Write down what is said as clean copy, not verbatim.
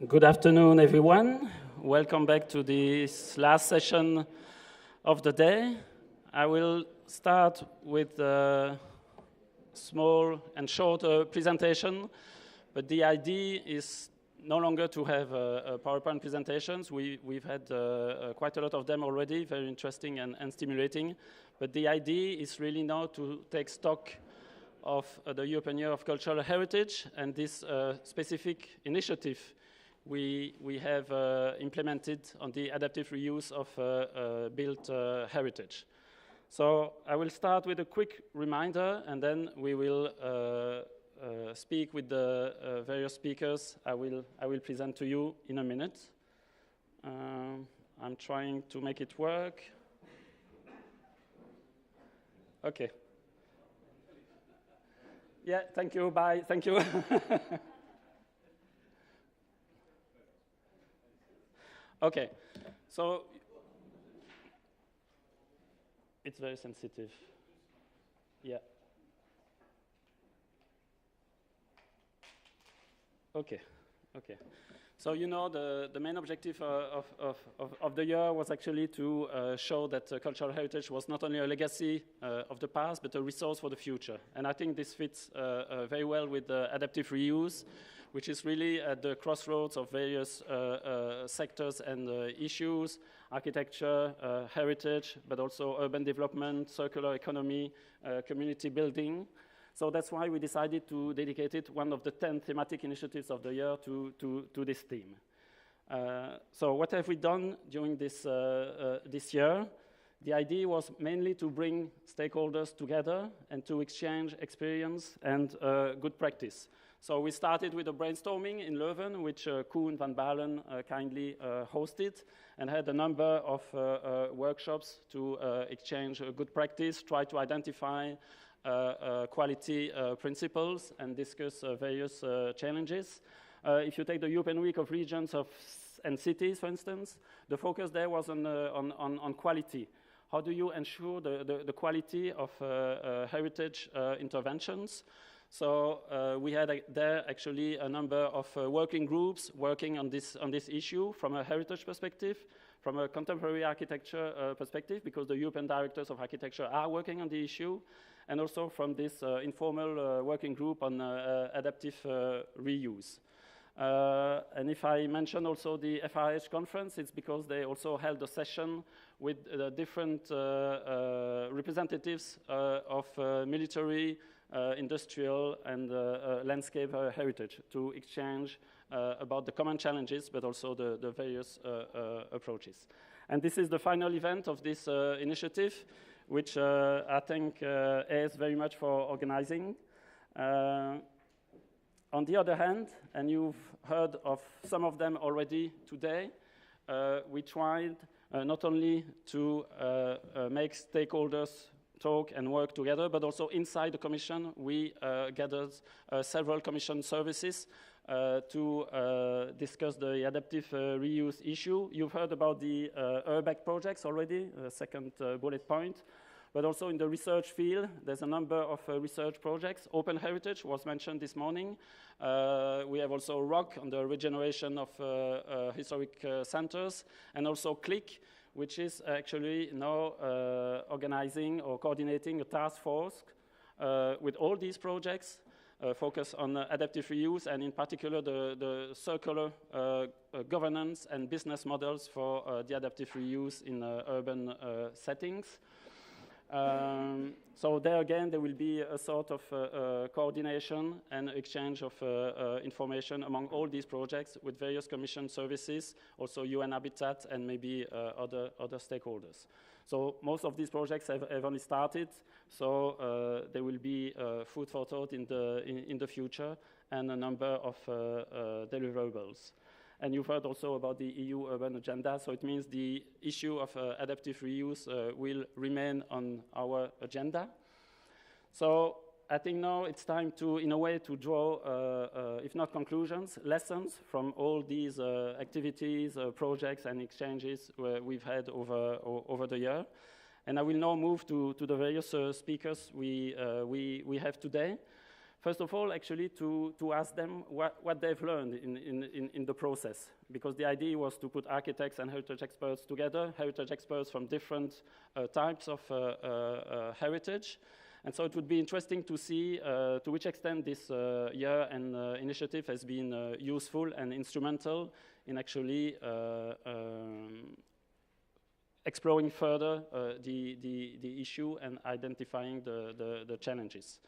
Good afternoon, everyone. Welcome back to this last session of the day. I will start with a small and short presentation, but the idea is no longer to have PowerPoint presentations. We've had quite a lot of them already, very interesting and stimulating. But the idea is really now to take stock of the European Year of Cultural Heritage and this specific initiative we have implemented on the adaptive reuse of built heritage. So I will start with a quick reminder, and then we will speak with the various speakers. I will present to you in a minute. I'm trying to make it work. Okay. Yeah, thank you, bye, thank you. Okay, so it's very sensitive. Yeah. Okay. So you know the main objective of the year was actually to show that cultural heritage was not only a legacy of the past, but a resource for the future. And I think this fits very well with the adaptive reuse, which is really at the crossroads of various sectors and issues: architecture, heritage, but also urban development, circular economy, community building. So that's why we decided to dedicate it one of the 10 thematic initiatives of the year to this theme. So what have we done during this year? The idea was mainly to bring stakeholders together and to exchange experience and good practice. So we started with a brainstorming in Leeuwarden, which Koen van Balen kindly hosted, and had a number of workshops to exchange good practice, try to identify quality principles, and discuss various challenges. If you take the European Week of Regions and Cities, for instance, the focus there was on quality. How do you ensure the quality of heritage interventions? So we had there actually a number of working groups working on this issue from a heritage perspective, from a contemporary architecture perspective, because the European directors of architecture are working on the issue, and also from this informal working group on adaptive reuse. And if I mention also the FRH conference, it's because they also held a session with different representatives of military, industrial, and landscape heritage to exchange about the common challenges, but also the various approaches. And this is the final event of this initiative, which I think is very much for organizing. On the other hand, and you've heard of some of them already today, we tried not only to make stakeholders talk and work together, but also inside the Commission, we gathered several Commission services to discuss the adaptive reuse issue. You've heard about the URBEC projects already, second bullet point. But also in the research field, there's a number of research projects. Open Heritage was mentioned this morning. We have also ROC on the regeneration of historic centers, and also CLIC, which is actually now organizing or coordinating a task force with all these projects, focus on adaptive reuse, and in particular the circular governance and business models for the adaptive reuse in urban settings. So there again, there will be a sort of coordination and exchange of information among all these projects with various Commission services, also UN Habitat, and maybe other stakeholders. So most of these projects have only started, so there will be food for thought in the future, and a number of deliverables. And you've heard also about the EU Urban Agenda, so it means the issue of adaptive reuse will remain on our agenda. So I think now it's time to, in a way, to draw, if not conclusions, lessons from all these activities, projects, and exchanges we've had over the year. And I will now move to the various speakers we have today. First of all, actually, to ask them what they've learned in the process, because the idea was to put architects and heritage experts together, heritage experts from different types of heritage. And so it would be interesting to see to which extent this year and initiative has been useful and instrumental in actually exploring further the issue and identifying the challenges.